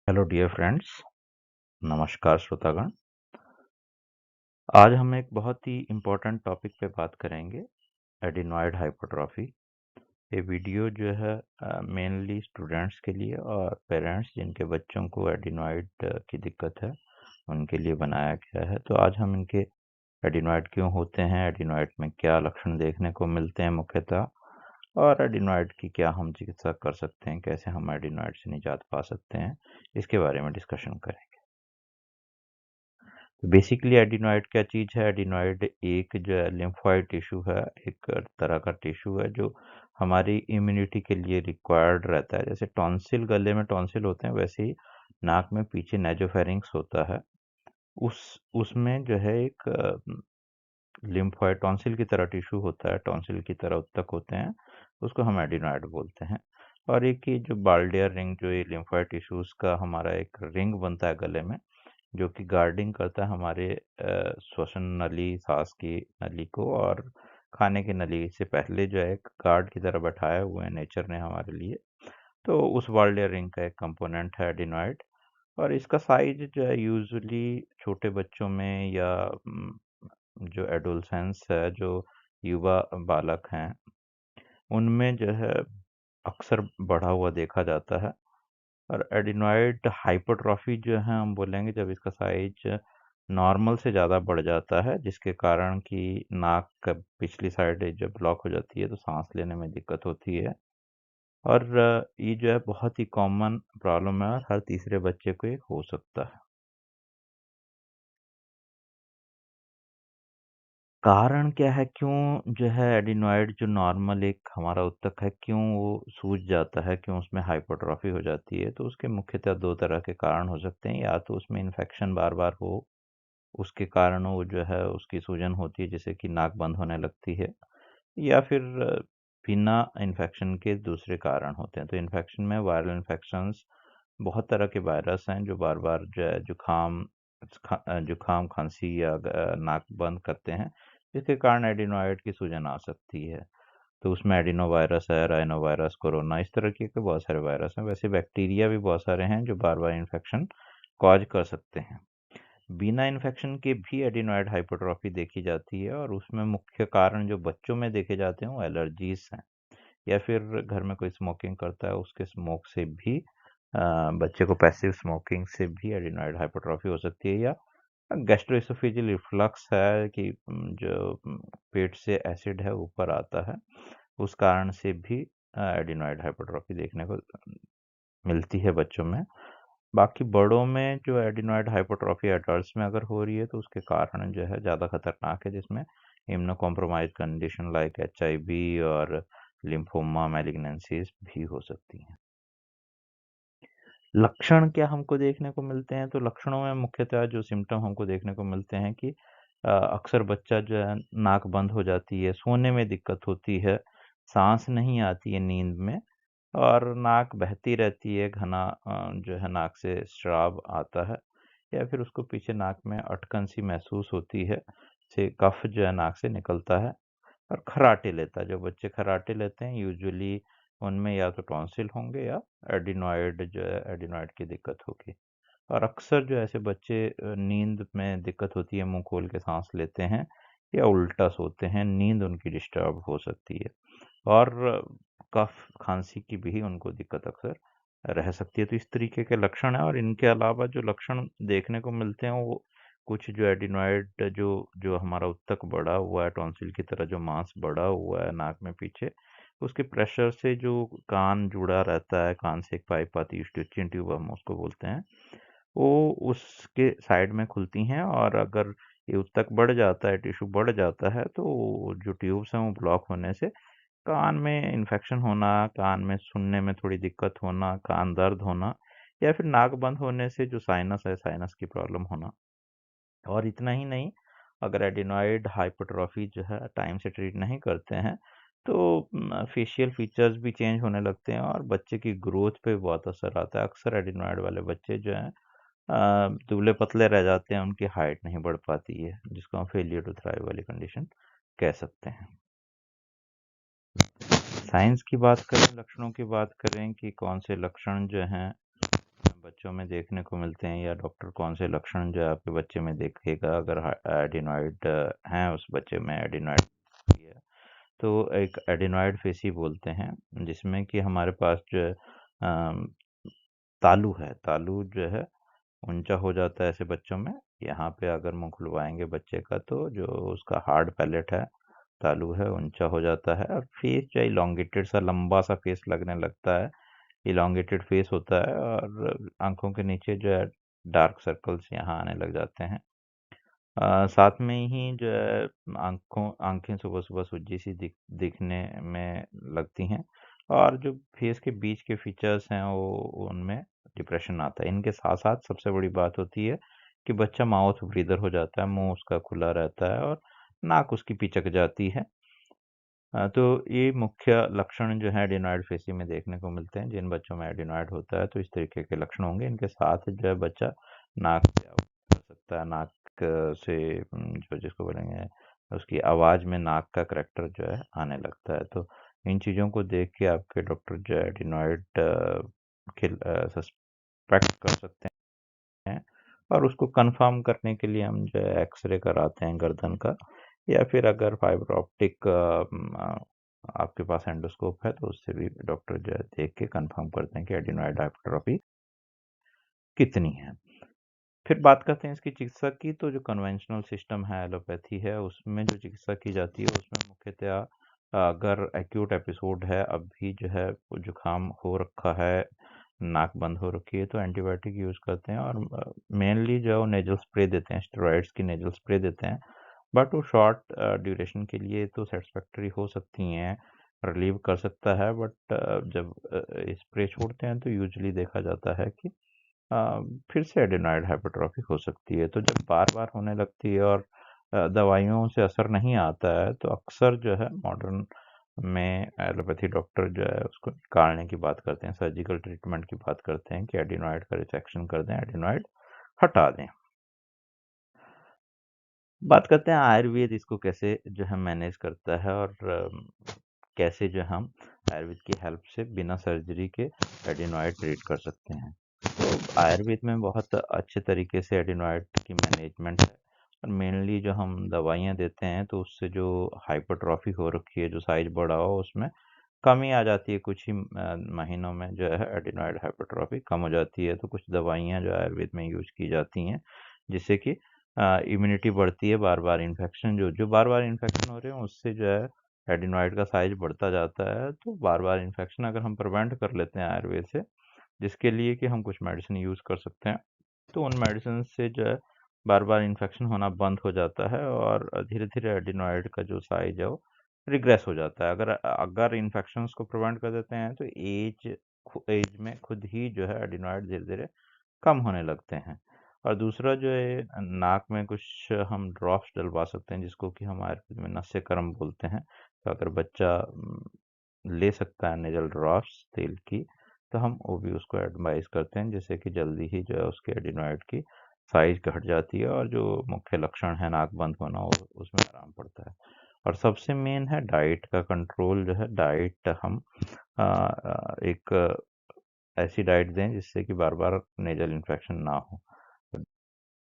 Hello dear friends, नमस्कार श्रोतागण। आज हम एक बहुत ही इम्पोर्टेंट टॉपिक पे बात करेंगे, एडिनॉइड हाइपरट्रॉफी। ये वीडियो जो है मेनली स्टूडेंट्स के लिए और पेरेंट्स जिनके बच्चों को एडिनॉइड की दिक्कत है उनके लिए बनाया गया है। तो आज हम इनके एडिनॉइड क्यों होते हैं, एडिनॉइड में क्या लक्षण देखने को मिलते हैं मुख्यतः, और एडिनॉइड की क्या हम चिकित्सा कर सकते हैं, कैसे हम एडिनॉइड से निजात पा सकते हैं, इसके बारे में डिस्कशन करेंगे। बेसिकली एडिनॉइड क्या चीज़ है? एडिनॉइड एक जो है लिम्फोइड टिश्यू है, एक तरह का टिश्यू है जो हमारी इम्यूनिटी के लिए रिक्वायर्ड रहता है। जैसे टॉन्सिल, गले में टॉन्सिल होते हैं, वैसे ही नाक में पीछे नेजोफेरिंक्स होता है। उसमें जो है एक लिम्फोइड टॉन्सिल की तरह टिश्यू होता है, टॉन्सिल की तरह उत्तक होते हैं, उसको हम एडिनॉइड बोलते हैं। और एक ये जो बाल्डियर रिंग, जो ये लिम्फोइड टिश्यूज का हमारा एक रिंग बनता है गले में, जो कि गार्डिंग करता है हमारे श्वसन नली, सांस की नली को, और खाने की नली से पहले जो है एक गार्ड की तरह बैठाए हुए हैं नेचर ने हमारे लिए। तो उस वाल्डियर रिंग का एक कंपोनेंट है एडिनॉइड। और इसका साइज जो है यूजुअली छोटे बच्चों में या जो एडोलसेंस है, जो युवा बालक हैं, उनमें जो है अक्सर बढ़ा हुआ देखा जाता है। और एडिनॉइड हाइपरट्रॉफी जो है हम बोलेंगे जब इसका साइज नॉर्मल से ज़्यादा बढ़ जाता है, जिसके कारण कि नाक का पिछली साइड जब ब्लॉक हो जाती है तो सांस लेने में दिक्कत होती है। और ये जो है बहुत ही कॉमन प्रॉब्लम है और हर तीसरे बच्चे को ये हो सकता है। कारण क्या है, क्यों जो है एडिनॉइड जो नॉर्मल एक हमारा उत्तक है, क्यों वो सूज जाता है, क्यों उसमें हाइपरट्रॉफी हो जाती है? तो उसके मुख्यतः दो तरह के कारण हो सकते हैं। या तो उसमें इन्फेक्शन बार बार हो, उसके कारण वो जो है उसकी सूजन होती है जिससे कि नाक बंद होने लगती है, या फिर बिना इन्फेक्शन के दूसरे कारण होते हैं। तो इन्फेक्शन में वायरल इन्फेक्शंस, बहुत तरह के वायरस हैं जो बार बार जो है जुखाम खांसी या नाक बंद करते हैं, जिसके कारण एडिनोइड की सूजन आ सकती है। तो उसमें एडिनो वायरस है, राइनो वायरस, कोरोना, इस तरह के बहुत सारे वायरस हैं। वैसे बैक्टीरिया भी बहुत सारे हैं जो बार बार इन्फेक्शन कॉज कर सकते हैं। बिना इन्फेक्शन के भी एडिनॉइड हाइपरट्रॉफी देखी जाती है, और उसमें मुख्य कारण जो बच्चों में देखे जाते हैं वो एलर्जीज हैं, या फिर घर में कोई स्मोकिंग करता है उसके स्मोक से भी, बच्चे को पैसिव स्मोकिंग से भी एडिनॉइड हाइपरट्रॉफी हो सकती है। या गैस्ट्रोएसोफेजियल रिफ्लक्स है कि जो पेट से एसिड है ऊपर आता है, उस कारण से भी एडिनॉइड हाइपरट्रॉफी देखने को मिलती है बच्चों में। बाकी बड़ों में जो एडिनॉइड हाइपरट्रॉफी एडल्ट्स में अगर हो रही है तो उसके कारण जो है ज़्यादा खतरनाक है, जिसमें immuno compromise condition like HIV और लिम्फोमा मैलिग्नेंसीज भी हो सकती हैं। लक्षण क्या हमको देखने को मिलते हैं? तो लक्षणों में मुख्यतः जो सिम्टम हमको देखने को मिलते हैं कि अक्सर बच्चा जो है नाक बंद हो जाती है, सोने में दिक्कत होती है, सांस नहीं आती है नींद में, और नाक बहती रहती है, घना जो है नाक से श्राव आता है, या फिर उसको पीछे नाक में अटकन सी महसूस होती है, से कफ जो है नाक से निकलता है। और खर्राटे लेता है, जो बच्चे खर्राटे लेते हैं यूजुअली उनमें या तो टॉन्सिल होंगे या एडिनॉइड जो है एडिनॉइड की दिक्कत होगी। और अक्सर जो ऐसे बच्चे नींद में दिक्कत होती है, मुंह खोल के सांस लेते हैं या उल्टा सोते हैं, नींद उनकी डिस्टर्ब हो सकती है। और कफ खांसी की भी उनको दिक्कत अक्सर रह सकती है। तो इस तरीके के लक्षण हैं, और इनके अलावा जो लक्षण देखने को मिलते हैं वो कुछ जो एडिनॉइड जो जो हमारा उत्तक बढ़ा हुआ है, टॉन्सिल की तरह जो मांस बढ़ा हुआ है नाक में पीछे, उसके प्रेशर से जो कान जुड़ा रहता है, कान से एक पाइप आती है, स्टिचियन ट्यूब हम उसको बोलते हैं, वो उसके साइड में खुलती हैं। और अगर ये उत्तक बढ़ जाता है, टिश्यू बढ़ जाता है, तो जो ट्यूब्स हैं वो ब्लॉक होने से कान में इन्फेक्शन होना, कान में सुनने में थोड़ी दिक्कत होना, कान दर्द होना, या फिर नाक बंद होने से जो साइनस है, साइनस की प्रॉब्लम होना। और इतना ही नहीं, अगर एडिनॉइड हाइपरट्रॉफी जो है टाइम से ट्रीट नहीं करते हैं तो फेशियल फीचर्स भी चेंज होने लगते हैं, और बच्चे की ग्रोथ पे बहुत असर आता है। अक्सर एडिनॉइड वाले बच्चे जो हैं दुबले पतले रह जाते हैं, उनकी हाइट नहीं बढ़ पाती है, जिसको हम फेलियर टू थ्राइव वाली कंडीशन कह सकते हैं। साइंस की बात करें, लक्षणों की बात करें कि कौन से लक्षण जो हैं बच्चों में देखने को मिलते हैं, या डॉक्टर कौन से लक्षण जो है आपके बच्चे में देखेगा अगर एडिनॉइड हैं उस बच्चे में एडिनॉइड है, तो एक एडिनॉइड फेसी बोलते हैं, जिसमें कि हमारे पास जो है अम, तालू है, तालू जो है ऊंचा हो जाता है ऐसे बच्चों में। यहाँ पे अगर मुंह खुलवाएंगे बच्चे का तो जो उसका हार्ड पैलेट है, तालू है, ऊंचा हो जाता है, और फेस जो है इलोंगेटेड सा लंबा सा फेस लगने लगता है, इलोंगेटेड फेस होता है, और आंखों के नीचे जो है डार्क सर्कल्स यहाँ आने लग जाते हैं। साथ में ही जो है आंखें सुबह सुबह सूजी सी दिखने में लगती हैं, और जो फेस के बीच के फीचर्स हैं वो उनमें डिप्रेशन आता है। इनके साथ साथ सबसे बड़ी बात होती है कि बच्चा माउथ ब्रीदर हो जाता है, मुंह उसका खुला रहता है और नाक उसकी पिचक जाती है। तो ये मुख्य लक्षण जो है एडिनॉइड फेसी में देखने को मिलते हैं। जिन बच्चों में एडिनॉइड होता है तो इस तरीके के लक्षण होंगे। इनके साथ जो है बच्चा नाक से आवाज कर सकता है, नाक से जो जिसको बोलेंगे उसकी आवाज में नाक का करेक्टर जो है आने लगता है। तो इन चीज़ों को देख के आपके डॉक्टर जो है एडिनॉइड के सस्पेक्ट कर सकते हैं, और उसको कंफर्म करने के लिए हम जो है एक्सरे कराते हैं गर्दन का, या फिर अगर फाइबर ऑप्टिक आपके पास एंडोस्कोप है तो उससे भी डॉक्टर जो है देख के कंफर्म करते हैं कि एडिनॉइड हाइपरट्रॉफी कितनी है। फिर बात करते हैं इसकी चिकित्सा की। तो जो कन्वेंशनल सिस्टम है, एलोपैथी है, उसमें जो चिकित्सा की जाती है उसमें मुख्यतया अगर एक्यूट एपिसोड है, अब भी जो है जुकाम हो रखा है, नाक बंद हो रखी है, तो एंटीबायोटिक यूज़ करते हैं, और मेनली जो है वो नेजल स्प्रे देते हैं, स्टेरॉइड्स की नेजल स्प्रे देते हैं। बट वो शॉर्ट ड्यूरेशन के लिए तो सेटिस्फैक्टरी हो सकती हैं, रिलीव कर सकता है, बट जब स्प्रे छोड़ते हैं तो यूजुअली देखा जाता है कि फिर से एडेनॉइड हाइपरट्रॉफी हो सकती है। तो जब बार बार होने लगती है और दवाइयों से असर नहीं आता है तो अक्सर जो है मॉडर्न में एलोपैथी डॉक्टर जो है उसको निकालने की बात करते हैं, सर्जिकल ट्रीटमेंट की बात करते हैं कि एडिनॉइड का रिसेक्शन कर दें, एडिनॉइड हटा दें। बात करते हैं आयुर्वेद इसको कैसे जो है मैनेज करता है, और कैसे जो हम आयुर्वेद की हेल्प से बिना सर्जरी के एडिनॉइड ट्रीट कर सकते हैं। तो आयुर्वेद में बहुत अच्छे तरीके से एडिनॉइड की मैनेजमेंट है, और मेनली जो हम दवाइयाँ देते हैं तो उससे जो हाइपरट्रॉफी हो रखी है, जो साइज बढ़ा हो, उसमें कमी आ जाती है। कुछ ही महीनों में जो है एडिनॉइड हाइपरट्रॉफी कम हो जाती है। तो कुछ दवाइयाँ जो आयुर्वेद में यूज की जाती हैं जिससे कि इम्यूनिटी बढ़ती है। बार बार इन्फेक्शन जो बार बार इन्फेक्शन हो रहे हैं उससे जो है एडिनॉइड का साइज बढ़ता जाता है। तो बार बार इन्फेक्शन अगर हम प्रिवेंट कर लेते हैं आयुर्वेद से, जिसके लिए कि हम कुछ मेडिसिन यूज़ कर सकते हैं, तो उन मेडिसिन से जो है बार बार इन्फेक्शन होना बंद हो जाता है, और धीरे धीरे एडिनॉइड का जो साइज है वो रिग्रेस हो जाता है। अगर अगर इन्फेक्शंस को प्रिवेंट कर देते हैं तो एज में खुद ही जो है एडिनॉइड धीरे धीरे कम होने लगते हैं। और दूसरा जो है नाक में कुछ हम ड्रॉप्स डलवा सकते हैं, जिसको कि हम आयुर्वेद में नस्यकर्म बोलते हैं। तो अगर बच्चा ले सकता है नेजल ड्रॉप्स तेल की, तो हम वो भी उसको एडवाइस करते हैं, जिससे कि जल्दी ही जो है उसके एडिनॉइड की साइज घट जाती है, और जो मुख्य लक्षण है नाक बंद होना उसमें आराम पड़ता है। और सबसे मेन है डाइट का कंट्रोल। जो है डाइट हम एक ऐसी डाइट दें जिससे कि बार बार नेजल इन्फेक्शन ना हो।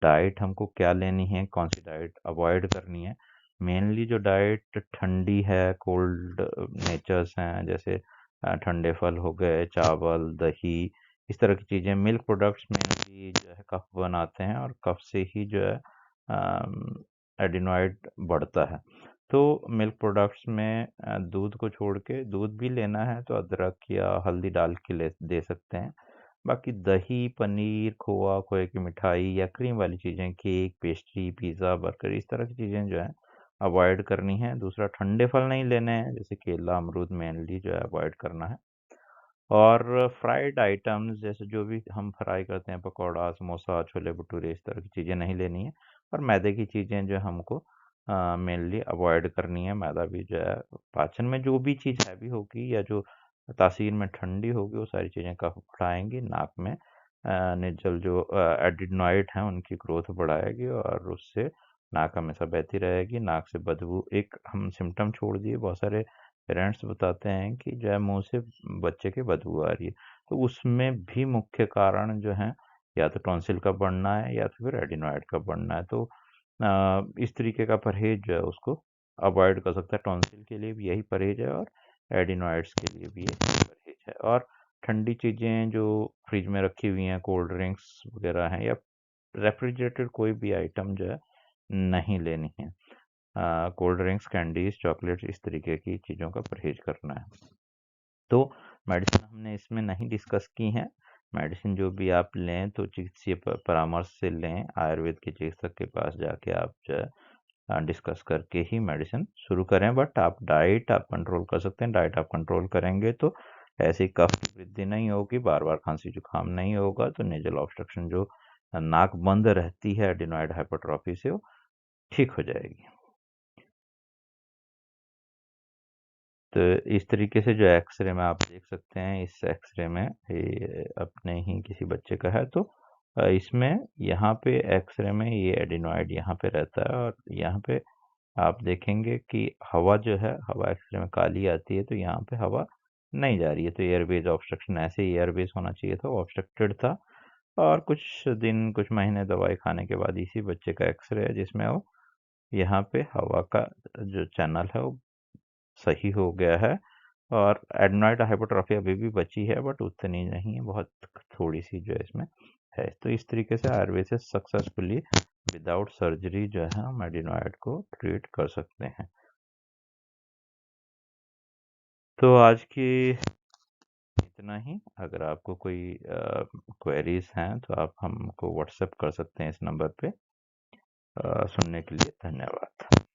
डाइट हमको क्या लेनी है, कौन सी डाइट अवॉइड करनी है। मेनली जो डाइट ठंडी है, कोल्ड नेचर्स हैं, जैसे ठंडे फल हो गए, चावल, दही, इस तरह की चीज़ें। मिल्क प्रोडक्ट्स मेनली जो है कफ बनाते हैं, और कफ से ही जो है एडिनॉइड बढ़ता है। तो मिल्क प्रोडक्ट्स में दूध को छोड़ के, दूध भी लेना है तो अदरक या हल्दी डाल के दे सकते हैं। बाकी दही, पनीर, खोआ, खोए की मिठाई या क्रीम वाली चीज़ें, केक, पेस्ट्री, पिज़्ज़ा, बर्गर, इस तरह की चीज़ें जो है अवॉइड करनी है। दूसरा, ठंडे फल नहीं लेने हैं, जैसे केला, अमरूद मेनली जो है अवॉइड करना है। और फ्राइड आइटम्स जैसे जो भी हम फ्राई करते हैं, पकौड़ा, समोसा, छोले भटूरे, इस तरह की चीज़ें नहीं लेनी है। और मैदे की चीज़ें जो हमको मेनली अवॉइड करनी है। मैदा भी जो है पाचन में जो भी चीज़ हैवी होगी या जो तासीर में ठंडी होगी, वो सारी चीज़ें कफ बढ़ाएंगी, नाक में नेजल जो एडिनॉइड हैं उनकी ग्रोथ बढ़ाएगी, और उससे नाक हमेशा बहती रहेगी। नाक से बदबू, एक हम सिम्टम छोड़ दिए, बहुत सारे पेरेंट्स बताते हैं कि जो है मुंह से बच्चे की बदबू आ रही है। तो उसमें भी मुख्य कारण जो है या तो टॉन्सिल का बढ़ना है या तो फिर एडिनॉइड का बढ़ना है। तो इस तरीके का परहेज जो है उसको अवॉइड कर सकता है। टॉन्सिल के लिए भी यही परहेज है और एडिनॉइड्स के लिए भी यही परहेज है। और ठंडी चीज़ें जो फ्रिज में रखी हुई हैं, कोल्ड ड्रिंक्स वगैरह हैं या रेफ्रिजरेटेड कोई भी आइटम जो है नहीं लेनी है। कोल्ड ड्रिंक्स, कैंडीज, चॉकलेट्स इस तरीके की चीज़ों का परहेज करना है। तो मेडिसिन हमने इसमें नहीं डिस्कस की हैं। मेडिसिन जो भी आप लें तो चिकित्सीय परामर्श से लें, आयुर्वेद के चिकित्सक के पास जाके आप जो है डिस्कस करके ही मेडिसिन शुरू करें। बट आप डाइट आप कंट्रोल कर सकते हैं। डाइट आप कंट्रोल करेंगे तो ऐसी कफ की वृद्धि नहीं होगी, बार बार खांसी जुकाम नहीं होगा, तो नेजल ऑब्स्ट्रक्शन जो नाक बंद रहती है एडिनॉइड हाइपरट्रॉफी से, वो ठीक हो जाएगी। तो इस तरीके से जो एक्सरे में आप देख सकते हैं, इस एक्सरे में ये अपने ही किसी बच्चे का है, तो इसमें यहाँ पे एक्सरे में ये एडिनॉइड यहाँ पे रहता है और यहाँ पे आप देखेंगे कि हवा जो है, हवा एक्सरे में काली आती है, तो यहाँ पे हवा नहीं जा रही है। तो एयरवेज ऑब्स्ट्रक्शन, ऐसे ही एयरवेज होना चाहिए था, ऑब्स्ट्रक्टेड था। और कुछ दिन कुछ महीने दवाई खाने के बाद इसी बच्चे का एक्सरे है जिसमें वो यहाँ पे हवा का जो चैनल है वो सही हो गया है। और एडनॉइड हाइपरट्रॉफी अभी भी बची है बट उतनी नहीं है, बहुत थोड़ी सी जो है इसमें है। तो इस तरीके से आयुर्वेद से सक्सेसफुली विदाउट सर्जरी जो है हम एडिनॉइड को ट्रीट कर सकते हैं। तो आज की इतना ही। अगर आपको कोई क्वेरीज हैं तो आप हमको व्हाट्सएप कर सकते हैं इस नंबर पे। सुनने के लिए धन्यवाद।